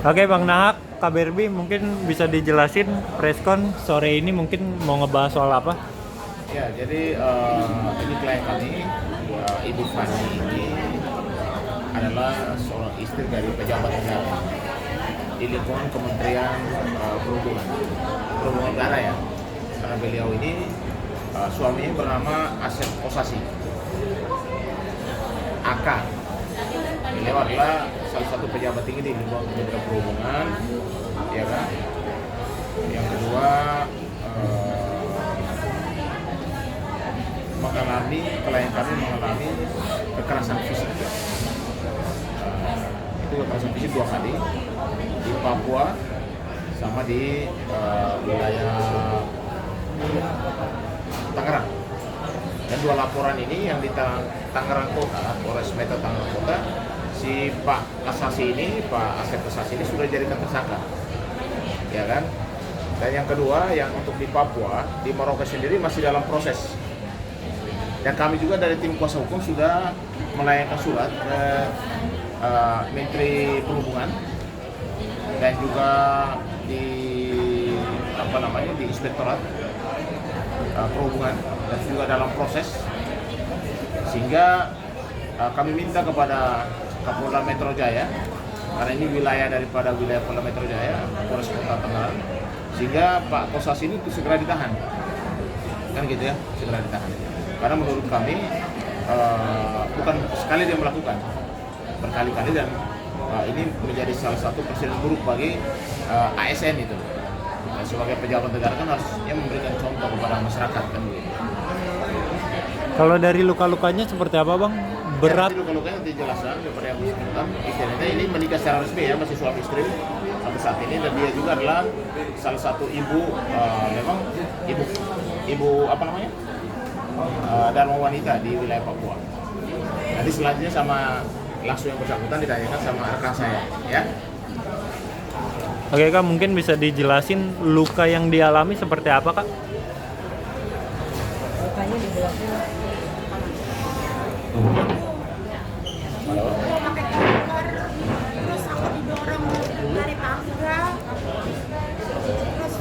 Oke Bang Nahak, KBRB mungkin bisa dijelasin preskon sore ini mungkin mau ngebahas soal apa? Ya, jadi ini klien kami, Ibu Fani ini adalah seorang istri dari pejabat negara di lingkungan Kementerian Perhubungan Udara ya. Karena beliau ini suaminya bernama Asep Kosasi, AK. Beliau adalah salah satu pejabat tinggi di lingkungan Kementerian Perhubungan, ya kan. Yang kedua, klien kami mengalami kekerasan fisik. Itu kekerasan fisik 2 kali di Papua sama di wilayah Tangerang. Dan 2 laporan ini yang di Tangerang Kota, Polres Metro Tangerang Kota, si Pak Kasasi ini, Pak Asep Kasasi ini sudah dijadikan tersangka, ya kan? Dan yang kedua, yang untuk di Papua, di Merauke sendiri masih dalam proses. Dan kami juga dari tim kuasa hukum sudah melayangkan surat ke Menteri Perhubungan dan juga di di Inspektorat Perhubungan, dan juga dalam proses, sehingga kami minta kepada Kapolda Metro Jaya, karena ini wilayah daripada wilayah Polda Metro Jaya, Polres Kota Tangerang, sehingga Pak Kosas ini segera ditahan, kan gitu ya, segera ditahan. Karena menurut kami bukan sekali dia melakukan, berkali-kali, dan ini menjadi salah satu presiden buruk bagi ASN itu. Dan sebagai pejabat negara kan harusnya memberikan contoh kepada masyarakat kan gitu. Kalau dari luka-lukanya seperti apa Bang? Berat? Ya, luka-lukanya nanti jelaskan kepada yang bersangkutan. Istrinya ini menikah secara resmi ya, masih suami istri sampai saat ini, dan dia juga adalah salah satu ibu, memang ibu apa namanya? Dharma wanita di wilayah Papua. Nanti selanjutnya sama langsung yang bersangkutan ditanyakan sama rekan saya, ya. Oke Kak, mungkin bisa dijelasin luka yang dialami seperti apa Kak? Lukanya dijelasin. Halo. Pakai koper, terus aku didorong dari tangga, terus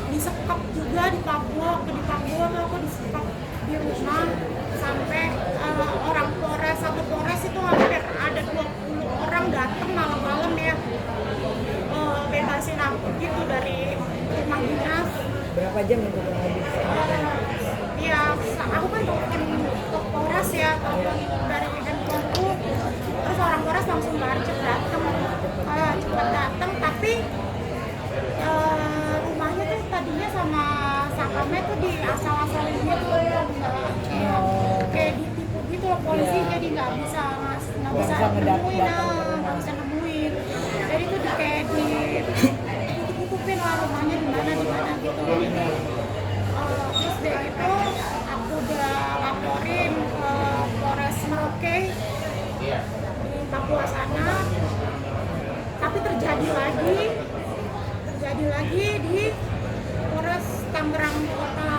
disekap juga di Papua tuh aku disekap di rumah sampai orang Polres, satu Polres itu hampir ada 20 orang datang malam-malam ya, bebasin aku gitu dari rumah dinas. Berapa jam itu kurang lebih? Ya, aku kan tim Polres ya, dari handphoneku, terus orang Polres langsung cepat datang, tapi rumahnya tuh tadinya sama sakamnya tuh di asal-asalin gitu, kayak ditipu gitu loh polisi, jadi nggak bisa nemuin, jadi tuh kayak ditutupin lah rumahnya di mana gitu. Terus dari itu aku udah laporin ke Polres Merauke di Papua sana, tapi terjadi lagi di Polres Tangerang Kota.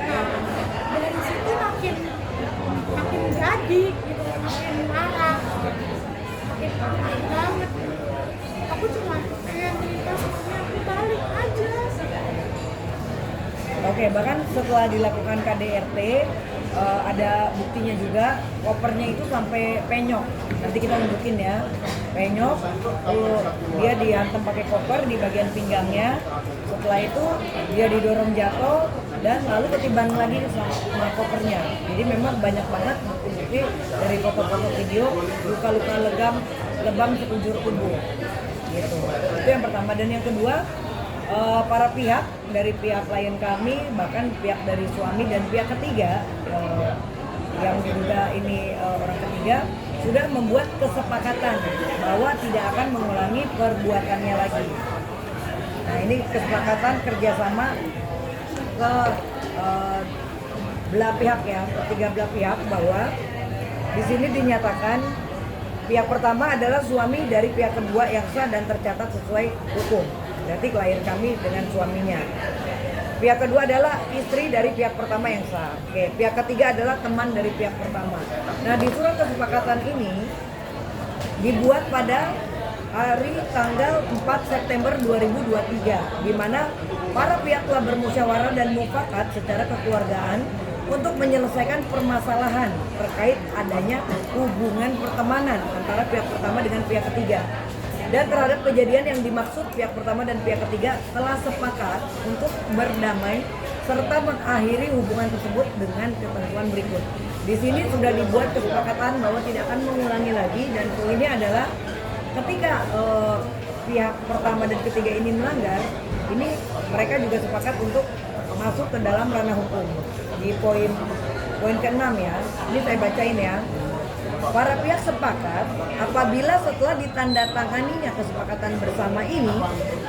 Nah, dari situ makin jadi gitu, makin parah banget. Aku cuma pengen cerita semuanya, aku balik aja. Oke, bahkan setelah dilakukan KDRT ada buktinya juga, kopernya itu sampai penyok. Nanti kita tunjukin ya, penyok. Lalu dia dihantam pakai koper di bagian pinggangnya. Setelah itu dia didorong jatuh dan lalu ketiban lagi sama kopernya. Jadi memang banyak banget bukti dari foto-foto video luka-luka lebam sekujur tubuh. Gitu. Itu yang pertama. Dan yang kedua, para pihak dari pihak klien kami, bahkan pihak dari suami dan pihak ketiga yang diduga ini orang ketiga sudah membuat kesepakatan bahwa tidak akan mengulangi perbuatannya lagi. Nah, ini kesepakatan kerjasama ke belah pihak ya, ketiga belah pihak, bahwa di sini dinyatakan pihak pertama adalah suami dari pihak kedua yang sah dan tercatat sesuai hukum. Berarti klien kami dengan suaminya. Pihak kedua adalah istri dari pihak pertama yang sah. Oke, pihak ketiga adalah teman dari pihak pertama. Nah, di surat kesepakatan ini dibuat pada hari tanggal 4 September 2023, di mana para pihak telah bermusyawarah dan mufakat secara kekeluargaan untuk menyelesaikan permasalahan terkait adanya hubungan pertemanan antara pihak pertama dengan pihak ketiga. Dan terhadap kejadian yang dimaksud pihak pertama dan pihak ketiga telah sepakat untuk berdamai serta mengakhiri hubungan tersebut dengan ketentuan berikut. Di sini sudah dibuat kesepakatan bahwa tidak akan mengulangi lagi, dan poinnya adalah ketika pihak pertama dan ketiga ini melanggar, ini mereka juga sepakat untuk masuk ke dalam ranah hukum. Di poin ke-6 ya, ini saya bacain ya. Para pihak sepakat apabila setelah ditandatanganinya kesepakatan bersama ini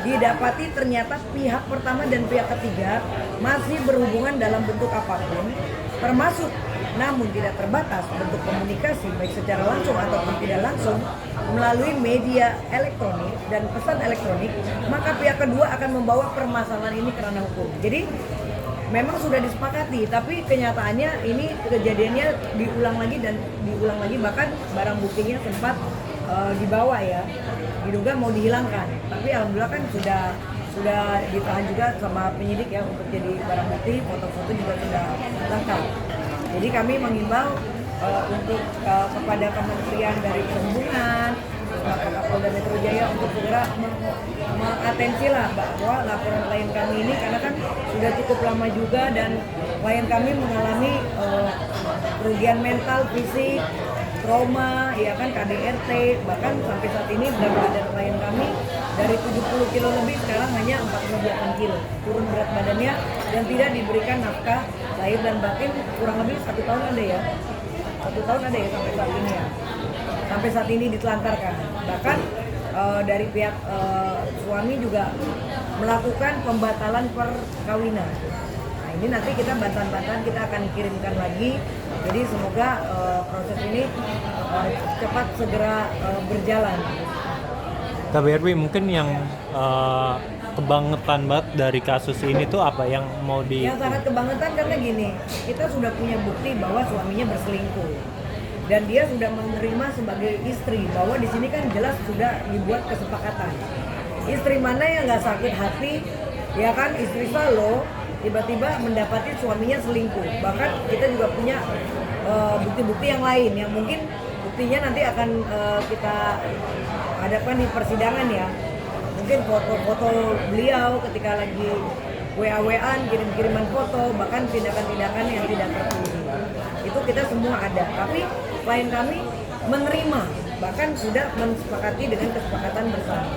didapati ternyata pihak pertama dan pihak ketiga masih berhubungan dalam bentuk apapun, termasuk namun tidak terbatas bentuk komunikasi baik secara langsung ataupun tidak langsung melalui media elektronik dan pesan elektronik, maka pihak kedua akan membawa permasalahan ini ke ranah hukum. Jadi memang sudah disepakati, tapi kenyataannya ini kejadiannya diulang lagi dan diulang lagi, bahkan barang buktinya sempat dibawa ya, diduga mau dihilangkan, tapi alhamdulillah kan sudah ditahan juga sama penyidik ya untuk jadi barang bukti, foto-foto juga sudah lengkap. Jadi kami mengimbau untuk kepada Kementerian dari Perhubungan, Bapak Kapolda Metro Jaya untuk segera mengatensi lah bahwa laporan klien kami ini, karena kan sudah cukup lama juga dan klien kami mengalami kerugian mental, fisik, trauma, ya kan, KDRT, bahkan sampai saat ini berat badan klien kami dari 70 kilo lebih sekarang hanya 48 kilo, turun berat badannya dan tidak diberikan nafkah lahir dan batin kurang lebih 1 tahun ada ya, 1 tahun ada ya sampai saat ini ya. Sampai saat ini ditelantarkan. Bahkan dari pihak suami juga melakukan pembatalan perkawinan. Nah, ini nanti kita bantahan-bantahan kita akan kirimkan lagi. Jadi semoga proses ini cepat segera berjalan. KBRB mungkin yang kebangetan banget dari kasus ini tuh apa yang mau Yang sangat kebangetan karena gini, kita sudah punya bukti bahwa suaminya berselingkuh. Dan dia sudah menerima sebagai istri, bahwa di sini kan jelas sudah dibuat kesepakatan. Istri mana yang nggak sakit hati, ya kan, istri Valo tiba-tiba mendapati suaminya selingkuh. Bahkan kita juga punya bukti-bukti yang lain yang mungkin buktinya nanti akan kita hadapkan di persidangan ya. Mungkin foto-foto beliau ketika lagi WA-WAan, kirim-kiriman foto, bahkan tindakan-tindakan yang tidak terpuji. Itu kita semua ada, tapi klien kami menerima, bahkan sudah mensepakati dengan kesepakatan bersama.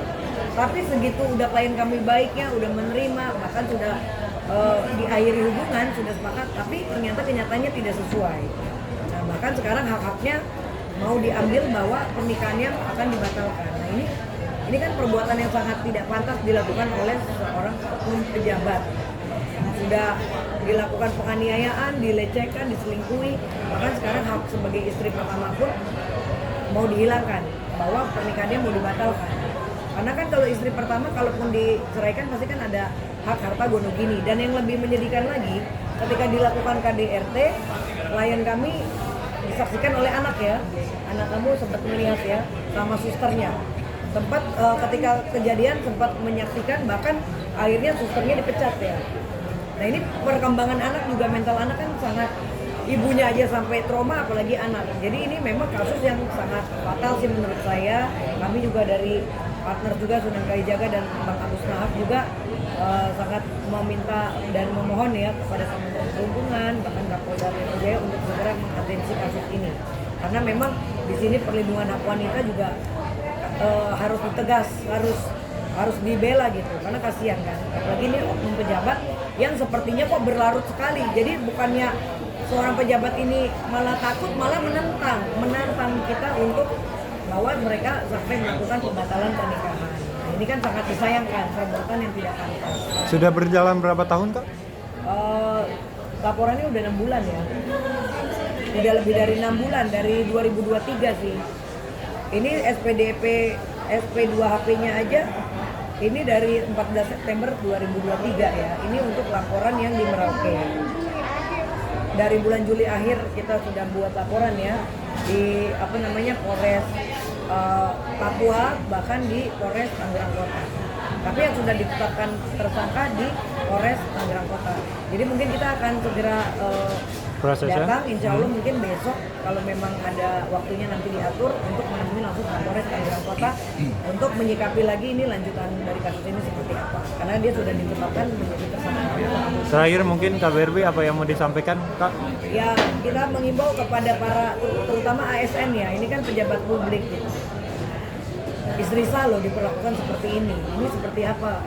Tapi segitu udah klien kami baiknya, udah menerima, bahkan sudah diakhiri hubungan, sudah sepakat, tapi ternyata kenyataannya tidak sesuai. Nah, bahkan sekarang hak-haknya mau diambil bahwa pernikahannya akan dibatalkan. Nah, ini kan perbuatan yang sangat tidak pantas dilakukan oleh seorang oknum pejabat. Sudah dilakukan penganiayaan, dilecehkan, diselingkuhi, bahkan sekarang hak sebagai istri pertama pun mau dihilangkan, bahwa pernikahannya mau dibatalkan. Karena kan kalau istri pertama kalaupun diceraikan pasti kan ada hak harta gonogini. Dan yang lebih menyedihkan lagi, ketika dilakukan KDRT, klien kami disaksikan oleh anak ya, anak kamu sempat melihat ya, sama susternya. Sempat ketika kejadian sempat menyaksikan, bahkan akhirnya susternya dipecat ya. Nah, ini perkembangan anak juga, mental anak kan sangat, ibunya aja sampai trauma apalagi anak. Jadi ini memang kasus yang sangat fatal sih menurut saya. Kami juga dari partner juga Sunan Kalijaga dan Bang Agus Nahab juga sangat meminta dan memohon ya kepada Kementerian Perhubungan, bahkan Kapolda Metro Jaya untuk segera mengatensi kasus ini. Karena memang di sini perlindungan hak wanita juga harus ditegas, harus dibela gitu, karena kasihan kan, apalagi ini oknum pejabat yang sepertinya kok berlarut sekali. Jadi bukannya seorang pejabat ini malah takut, malah menantang kita untuk bahwa mereka sampai melakukan pembatalan pernikahan. Nah, ini kan sangat disayangkan, perbuatan yang tidak pantas. Sudah berjalan berapa tahun Kak? Laporannya udah 6 bulan ya, udah lebih dari 6 bulan, dari 2023 sih. Ini SPDP SP2HP-nya aja ini dari 14 September 2023 ya. Ini untuk laporan yang di Merauke. Dari bulan Juli akhir kita sudah buat laporan ya di Polres Papua, bahkan di Polres Tangerang Kota. Tapi yang sudah ditetapkan tersangka di Polres Tangerang Kota. Jadi mungkin kita akan segera Prosesnya? datang, insya Allah mungkin besok kalau memang ada waktunya nanti diatur untuk menemui langsung Kapolres Tangerang Kota untuk menyikapi lagi ini lanjutan dari kasus ini seperti apa. Karena dia sudah ditetapkan menjadi tersangka. Terakhir mungkin KBRB apa yang mau disampaikan, Kak? Ya, kita mengimbau kepada para terutama ASN ya, ini kan pejabat publik gitu. Istri saya loh diperlakukan seperti ini. Ini seperti apa?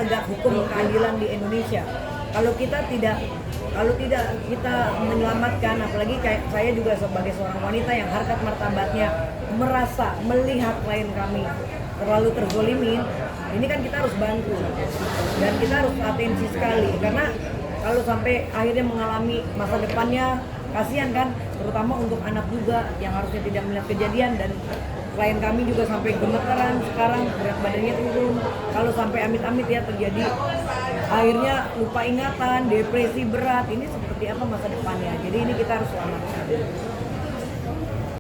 Tegak hukum keadilan di Indonesia. Kalau tidak kita menyelamatkan, apalagi kayak saya juga sebagai seorang wanita yang harkat martabatnya merasa melihat klien kami terlalu terzolimin, ini kan kita harus bantu dan kita harus atensi sekali karena kalau sampai akhirnya mengalami masa depannya kasihan kan, terutama untuk anak juga yang harusnya tidak melihat kejadian dan klien kami juga sampai gemeteran sekarang, berat badannya turun. Kalau sampai amit-amit ya terjadi akhirnya lupa ingatan, depresi berat, ini seperti apa masa depannya. Jadi ini kita harus selamatkan.